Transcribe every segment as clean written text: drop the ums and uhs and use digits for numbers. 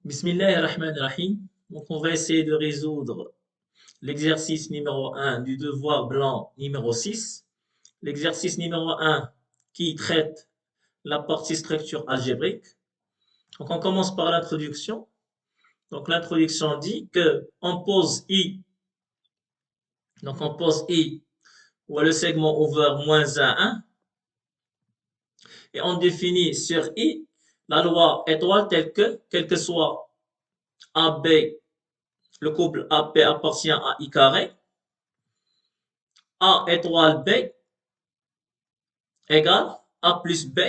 Bismillahirrahmanirrahim. Donc, on va essayer de résoudre l'exercice numéro un du devoir blanc numéro 6. L'exercice numéro un qui traite la partie structure algébrique. Donc, on commence par l'introduction. Donc, l'introduction dit que on pose I. Donc, on pose I où le segment over moins 1, 1. Et on définit sur I la loi étoile telle que, quel que soit AB, le couple AP appartient à I carré. A étoile B égale A plus B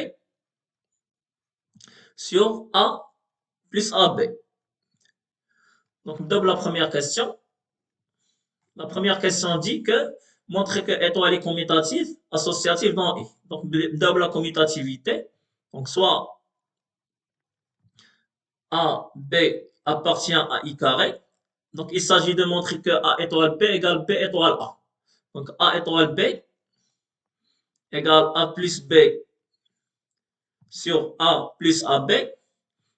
sur A plus AB. Donc, double la première question. La première question dit que montrer que étoile est commutative, associative dans I. Donc, double la commutativité. Donc, soit A, B appartient à I carré. Donc, il s'agit de montrer que A étoile B égale B étoile A. Donc, A étoile B égale A plus B sur A plus AB.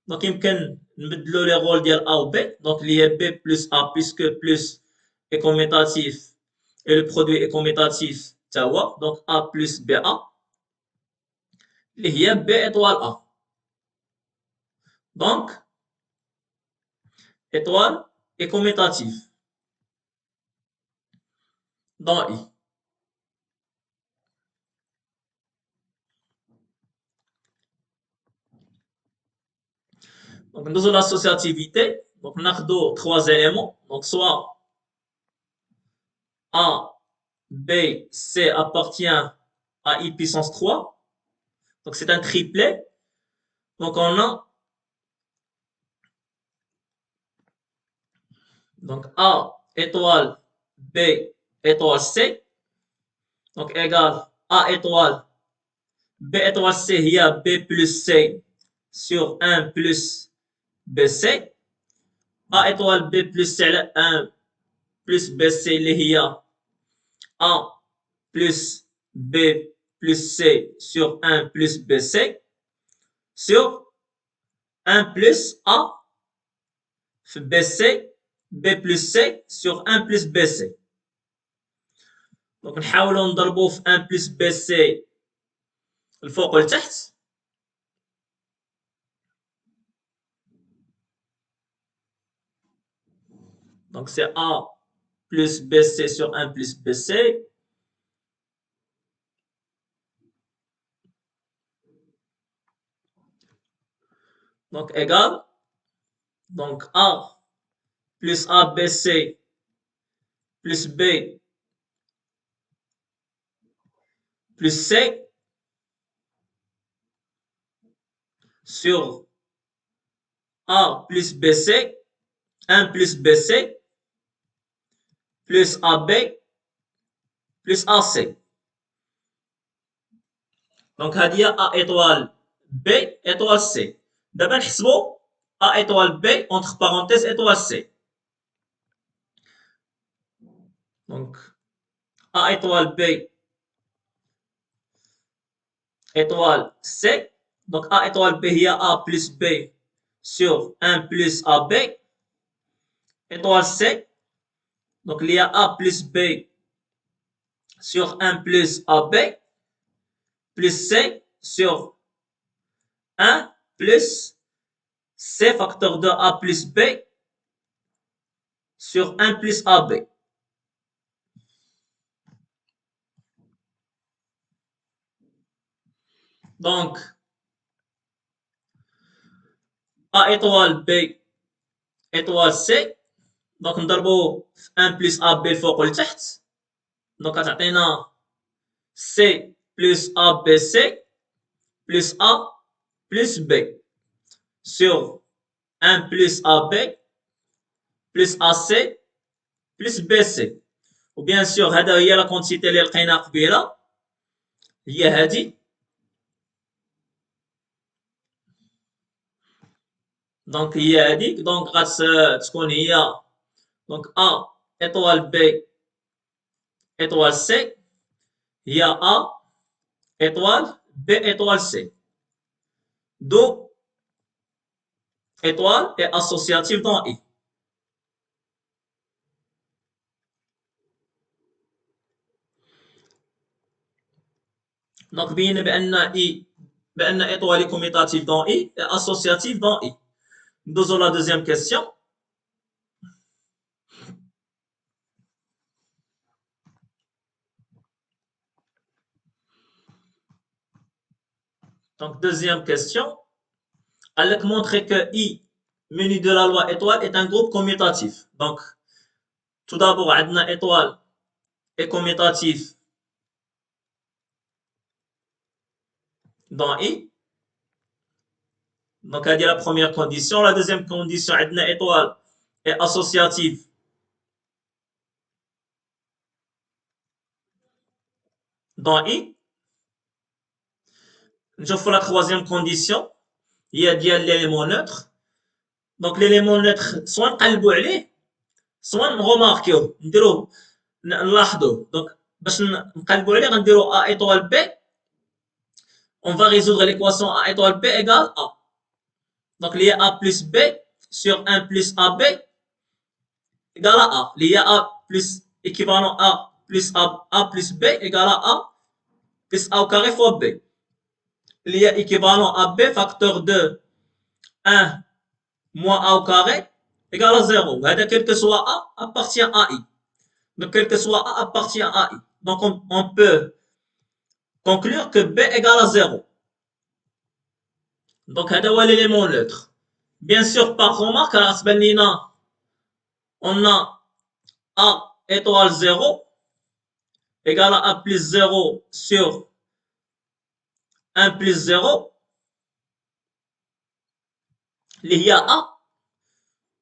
Donc, يمكن نبدلوا les rôles ديال A و B. Donc, اللي هي B plus A puisque plus est commutatif et le produit est commutatif تا هو. Donc, A plus BA اللي هي B étoile A. Donc, étoile est commutative dans I. Donc, nous avons l'associativité. Donc, on a trois éléments. Donc, soit A, B, C appartient à I puissance 3. Donc, c'est un triplet. Donc, on a donc A étoile B étoile C. Donc, égale A étoile B étoile C, il y a B plus C sur 1 plus BC. A étoile B plus C, 1 plus BC, il y a A plus B plus C sur 1 plus BC sur 1 plus A BC B plus C sur 1 plus BC. Donc نحاولوا نضربوا في 1 plus BC الفوق لتحت. Donc c'est A plus BC sur 1 plus BC. Donc égal. Donc A plus ABC plus B plus C sur A plus BC, 1 plus BC plus AB plus AC. Donc هذه A étoile B étoile C. دابا نحسبوا A étoile B entre parenthèses étoile C. Donc A étoile B étoile C. Donc A étoile B, il y a A plus B sur 1 plus AB. Étoile C. Donc il y a A plus B sur 1 plus AB. Plus C sur 1 plus C facteur de A plus B sur 1 plus AB. Donc, A étoile B étoile C. Donc, نضربو 1 plus AB الفوق لتحت. Donc, غتعطينا C plus ABC plus A plus B sur 1 plus AB plus AC plus BC. وبيان سور هذا هي لا كونتيتي اللي لقينا قبيله هي هذه. دونك هي هذيك. دونك غتكون هي دونك A étoile B étoile C هي A étoile B étoile C. دو étoile est associative dans I. Donc, bien بأن étoile est commutative dans I et associative dans I. Nous avons la deuxième question. Donc, deuxième question. Elle montrer que I, menu de la loi étoile, est un groupe commutatif. Donc, tout d'abord, on a étoile est commutatif dans I. Donc, elle dit la première condition. La deuxième condition, on a étoile est associative dans I. Je fais la troisième condition. Il y a l'élément neutre. Donc, l'élément neutre, soit نقلبوا عليه soit نغوماركيوه نديروه نلاحظوه. Donc, باش نقلبوا عليه غنديروا A étoile B. On va résoudre l'équation A étoile B égale A. Donc, il y a A plus B sur 1 plus AB égale à A. Il y a A plus équivalent A plus A plus B égale à A plus A au carré fois B. Il y a équivalent à B facteur de 1 moins A au carré égale à 0. Quel que soit A appartient à I. Donc, quel que soit A appartient à I. Donc, on peut conclure que B égale à 0. Donc, c'est l'élément neutre. Bien sûr, par remarque, on a A étoile 0 égale à A plus 0 sur 1 plus 0. Il y a A.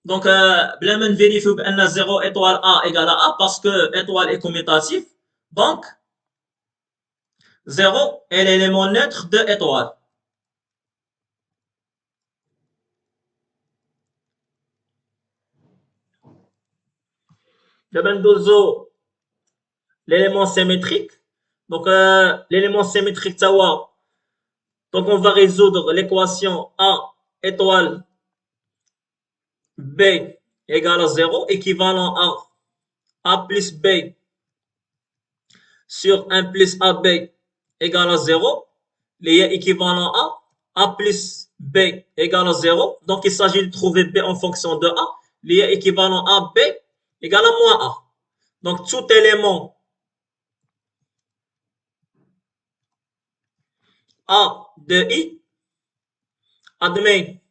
Donc, بلا ما نفيريفيو بأن 0 étoile A égale à A parce que étoile est commutatif. Donc, 0 est l'élément neutre de étoile. L'élément symétrique. Donc, l'élément symétrique, donc on va résoudre l'équation A étoile B égale à 0, équivalent à A plus B sur 1 plus AB égale à 0. Il y a équivalent à A plus B égale à 0. Donc, il s'agit de trouver B en fonction de A. Il y a équivalent à B égale à moins A. Donc, tout élément A de I admet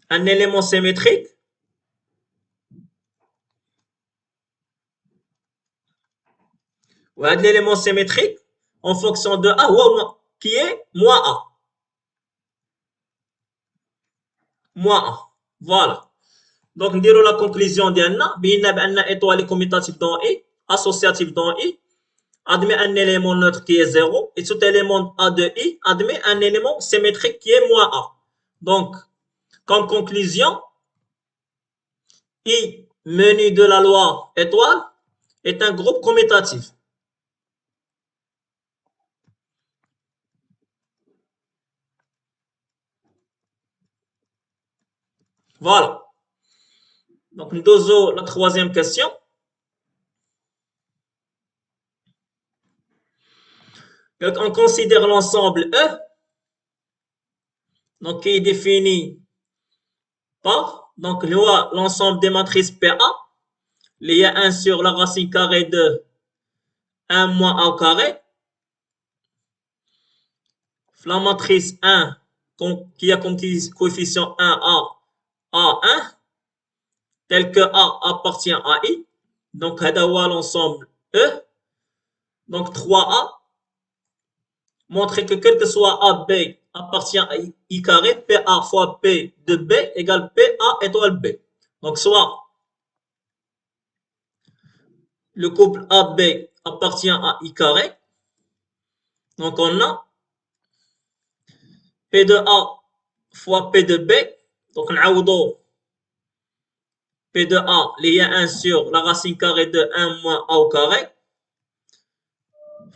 un élément symétrique ou un élément symétrique en fonction de A qui est moins A. Moins A. Voilà. Donc, nous dirons la conclusion d'Anna. Bien, étoile commutative dans I, associative dans I, admet un élément neutre qui est 0 et tout élément A de I admet un élément symétrique qui est moins A. Donc, comme conclusion, I, menu de la loi étoile, est un groupe commutatif. Voilà. Donc, nous dosons la troisième question. Donc, on considère l'ensemble E, donc qui est défini par, donc, l'ensemble des matrices PA. Il y a 1 sur la racine carrée de 1 moins A au carré. La matrice 1 qui a comme coefficient 1A, A1, tel que A appartient à I. Donc, l'ensemble E. Donc, 3A. Montrer que quel que soit AB appartient à I carré, PA fois P de B égale PA étoile B. Donc, soit le couple AB appartient à I carré. Donc, on a P de A fois P de B. Donc, on P de A, il y a 1 sur la racine carrée de 1 moins A au carré.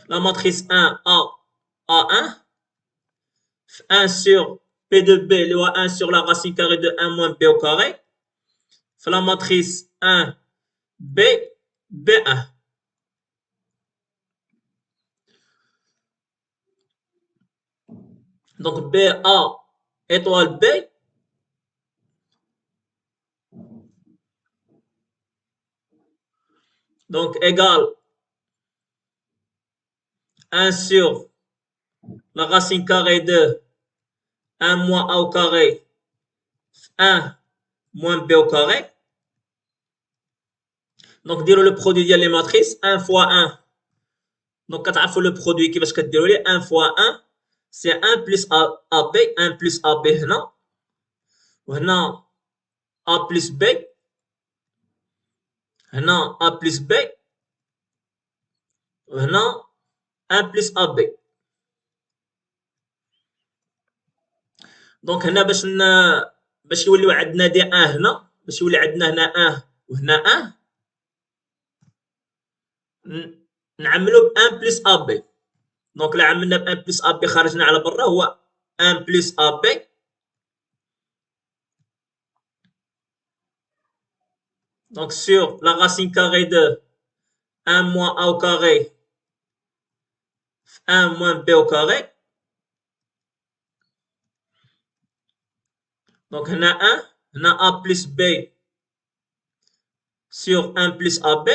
La matrice 1, A, A1. 1 sur P de B اللي هو 1 sur la racine carrée de 1 moins B au carré. في la matrice 1 B B1. Donc BA étoile B donc égale 1 sur la racine carrée de 1 moins A au carré 1 moins B au carré. Donc dire le produit ديال les matrices 1 fois 1. Donc كتعرفوا le produit كيفاش كديروا ليه 1 fois 1 c'est 1 plus AB 1 plus AB هنا وهنا A plus B هنا A plus B وهنا 1 plus AB. دونك هنا باش يوليو عندنا دي 1 هنا باش يولي عندنا هنا 1 وهنا 1 نعملو ب 1 بلس ا بي. دونك لا عملنا ب 1 بلس ا بي خرجنا على برا هو 1 بلس ا بي. دونك sur la racine carrée de 1 moins a au carré 1 moins b au carré. Donc هنا 1 هنا a plus b sur 1 plus ab.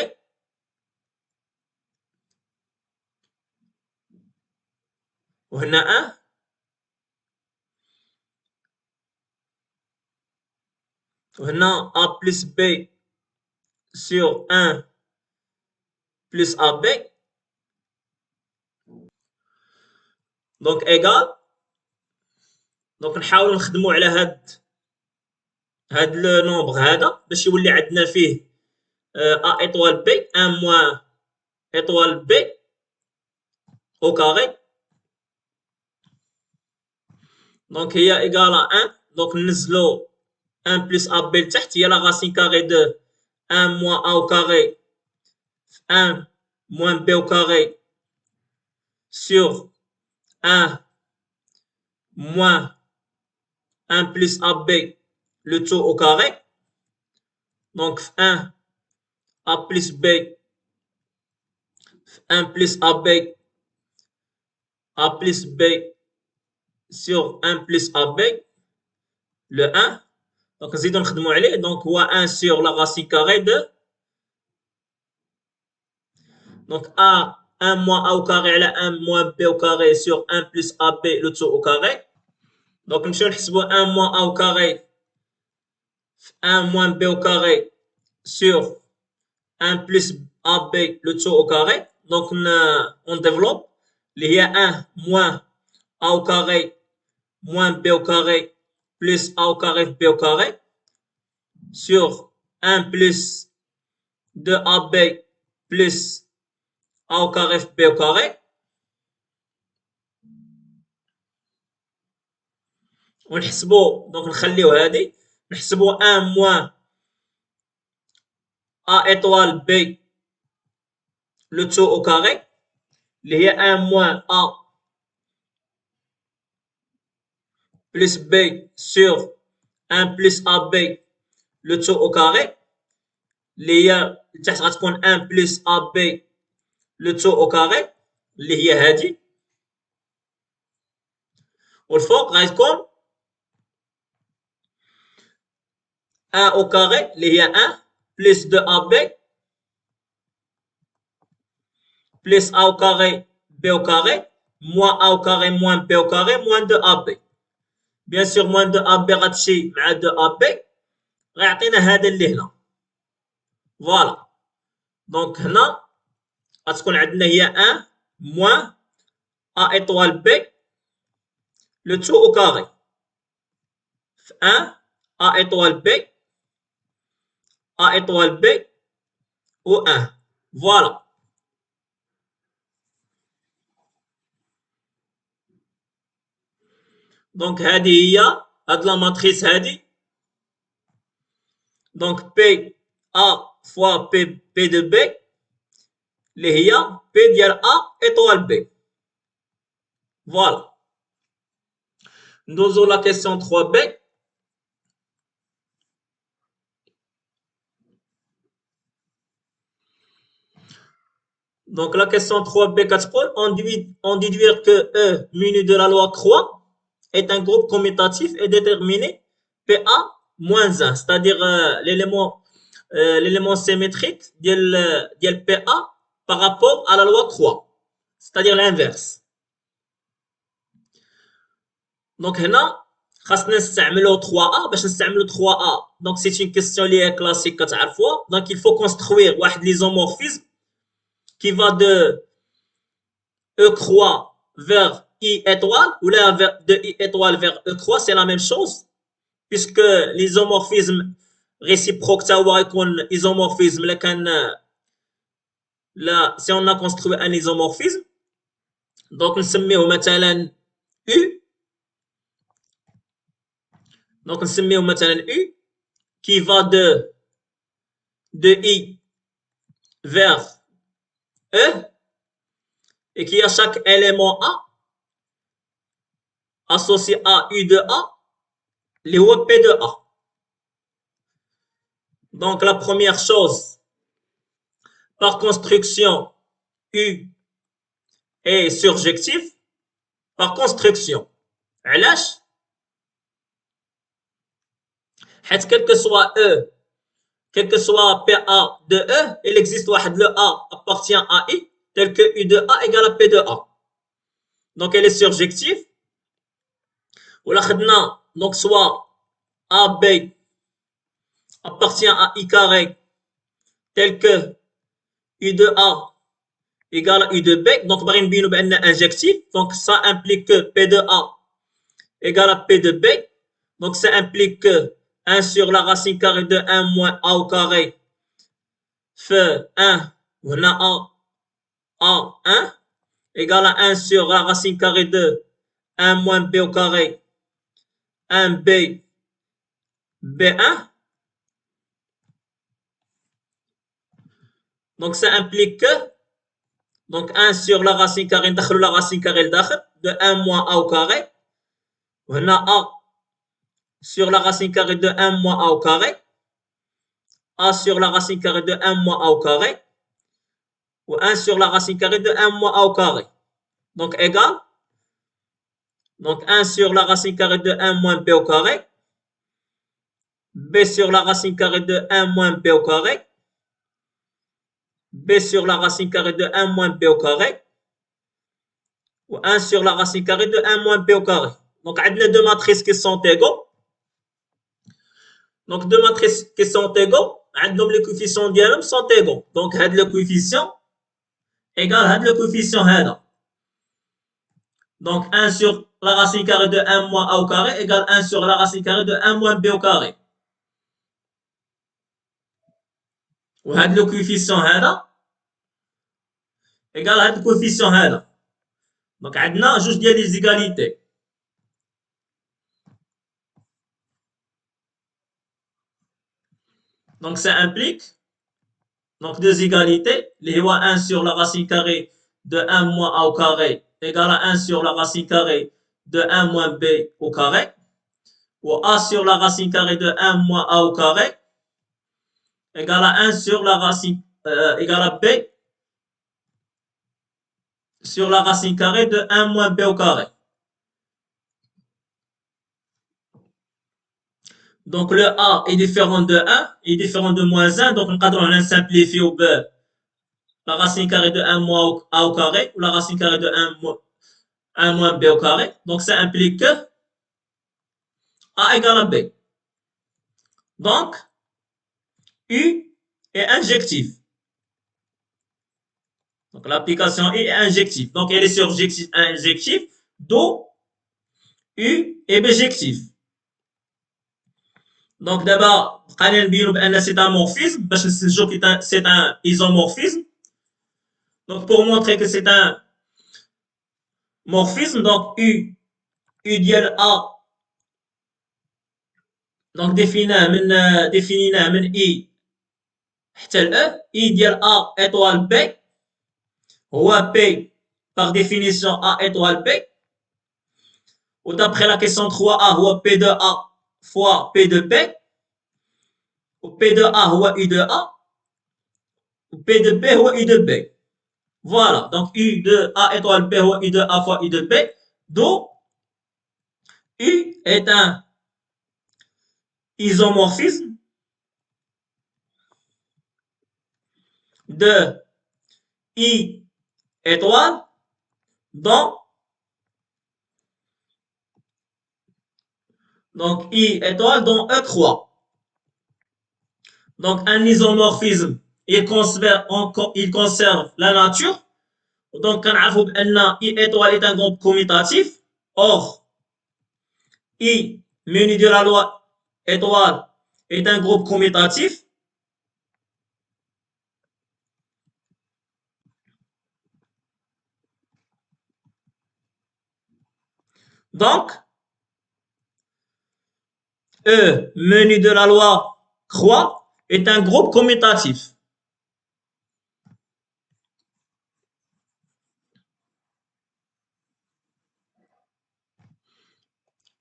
وهنا 1 وهنا a plus b sur 1 plus ab. دونك égal. دونك نحاولوا نخدموا على هاد لو نومبر هذا باش يولي عندنا فيه a étoile b 1 moins étoile b au carré. دونك هي égal à 1. دونك ننزلوا 1 plus ab لتحت هي la racine carrée de 1 moins a au carré 1 moins b au carré sur 1 moins 1 plus ab le tout au carré. Donc 1 a plus b 1 plus ab a plus b sur 1 plus ab le 1. Donc نزيدو نخدمو عليه. Donc هو 1 sur la racine carrée de donc a 1 moins a au carré على 1 moins b au carré sur 1 plus ab le tout au carré. Donc نمشيو نحسبو 1 moins a au carré 1 moins b au carré sur 1 plus ab le tout au carré. Donc on développe اللي هي 1 moins a au carré moins b au carré plus a au carré b au carré sur 1 plus 2ab plus a au carré b au carré. ونحسبوا دونك نخليو هذه نحسبوا 1 moins a étoile b le tout au carré اللي هي 1 moins a plus b sur 1 plus ab le tout au carré اللي هي لتحت غتكون 1 plus ab le tout au carré اللي هي هذه والفوق غتكون 1 au carré اللي هي 1 plus 2ab plus a au carré b au carré moins a au carré moins b au carré moins 2ab. Bien sûr moins 2ab غتمشي مع 2ab غيعطينا هذا اللي هنا. فوالا. دونك هنا غتكون عندنا هي 1 moins a étoile b le tout au carré 1 a étoile b a étoile b ou 1. Voilà. دونك هذه هي هاد لا ماتريس هذه. دونك بي ا فوا بي دو بي اللي هي بي ديال ا ايطوال بي. فوالا. Nous avons la question 3b. Donc, la question 3b, 4 on déduire que E muni de la loi 3 est un groupe commutatif et déterminé PA moins 1, c'est-à-dire l'élément symétrique de PA par rapport à la loi 3, c'est-à-dire l'inverse. Donc, هنا خاصنا نستعملوا 3A باش نستعملوا 3A. Donc, c'est une question اللي هي classique كتعرفوها. Donc, il faut construire واحد l'isomorphisme qui va de E croix vers I étoile, ou là de I étoile vers E croix, c'est la même chose, puisque l'isomorphisme réciproque, ça va être un isomorphisme, là, si on a construit un isomorphisme, donc نسميه مثلا U, donc نسميه مثلا U, qui va de I vers E, et qui a chaque élément A associé à U de A, les hauts P de A. Donc, la première chose, par construction, U est surjectif. Par construction. علاش؟ حيت quel que soit E, quel que soit PA de E, il existe واحد le A appartient à I, tel que U de A égale à P de A. Donc, elle est surjective. ولا خدنا donc soit AB appartient à I carré, tel que U de A égale à U de B. Donc, باغي نبينو بأن injectif. Donc, ça implique que P de A égale à P de B. Donc, ça implique que 1 sur la racine carrée de 1 moins A au carré fait 1, وهنا A 1 égale à 1 sur la racine carrée de 1 moins B au carré 1B B1. Donc, ça implique que donc 1 sur la racine carrée, ندخلوا la racine carrée لداخل de 1 moins A au carré. وهنا A sur la racine carrée de 1 moins A au carré. A sur la racine carrée de 1 moins A au carré. Ou 1 sur la racine carrée de 1 moins A au carré. Donc, égal. Donc, 1 sur la racine carrée de 1 moins B au carré. B sur la racine carrée de 1 moins B au carré. B sur la racine carrée de 1 moins B au carré. Ou 1 sur la racine carrée de 1 moins B au carré. Donc, on a les deux matrices qui sont égaux. Donc, deux matrices qui sont égaux, les coefficients d'elles sont égaux. Donc, le coefficient égale le coefficient هذا. Donc, 1 sur la racine carrée de 1 moins A au carré égale 1 sur la racine carrée de 1 moins B au carré. وهذا le coefficient هذا égale هذا le coefficient هذا. Donc, عندنا جوج ديال les égalités. Donc, ça implique donc deux égalités. Les 1 sur la racine carrée de 1 moins A au carré égale à 1 sur la racine carrée de 1 moins B au carré. Ou A sur la racine carrée de 1 moins A au carré égale à 1 sur la racine égale à B sur la racine carrée de 1 moins B au carré. Donc, le A est différent de 1, est différent de moins 1. Donc, on va simplifier au B la racine carrée de 1 moins A au carré ou la racine carrée de 1 moins B au carré. Donc, ça implique que A égale à B. Donc, U est injectif. Donc, l'application U est injective. Donc, elle est surjective, injective, d'où U est bijectif. Donc, d'abord, c'est un morphisme, parce que c'est un isomorphisme. Donc, pour montrer que c'est un morphisme, donc U dial A, donc définina من I حتى ل E, I dial A étoile B, هو P par définition A étoile B, d'après la question 3A, هو P de A fois P de P. Ou P de A هو U de A. Ou P de P هو U de B. Voilà, donc U de A étoile P هو U de A fois U de P. D'où U est un isomorphisme de I étoile dans donc I étoile dans E3. Donc un isomorphisme il conserve la nature. Donc كنعرفوا بأن I étoile est un groupe commutatif. Or I menu de la loi étoile est un groupe commutatif. Donc, E menu de la loi croix est un groupe commutatif.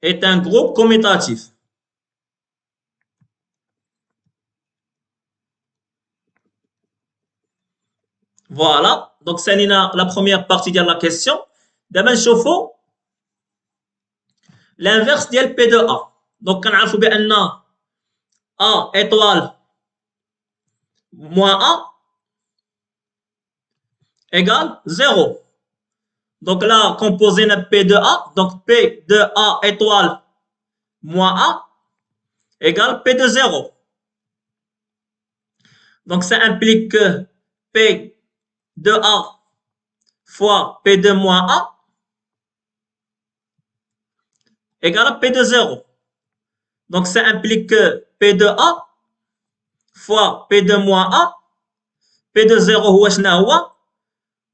Est un groupe commutatif. Voilà. Donc, c'est la première partie de la question. D'abord, نشوفوا l'inverse ديال P de A. Donc, كنعرفوا بأن A étoile moins A égale 0. Donc là, composé de P de A, donc P de A étoile moins A égale P de 0. Donc ça implique que P de A fois P de moins A égale P de 0. Donc ça implique que P de A fois P de moins A, P de 0 هو شنو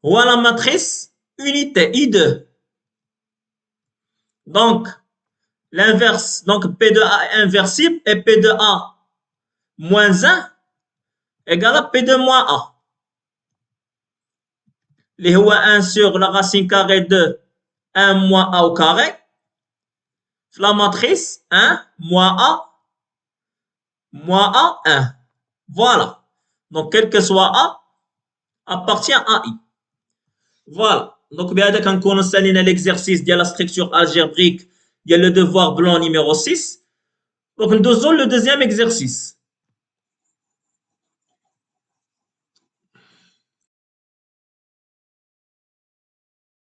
هو la matrice unité I2. Donc l'inverse, donc P de A est inversible et P de A moins 1 égale à P de moins A. اللي هو 1 sur la racine carrée de 1 moins A au carré. La matrice 1 moins A moins A 1. Voilà. Donc quel que soit A appartient à I. Voilà. Donc بهذا كنكونوا سالينا l'exercice ديال la structure algébrique ديال le devoir blanc numéro 6. Donc nous dosons le deuxième exercice.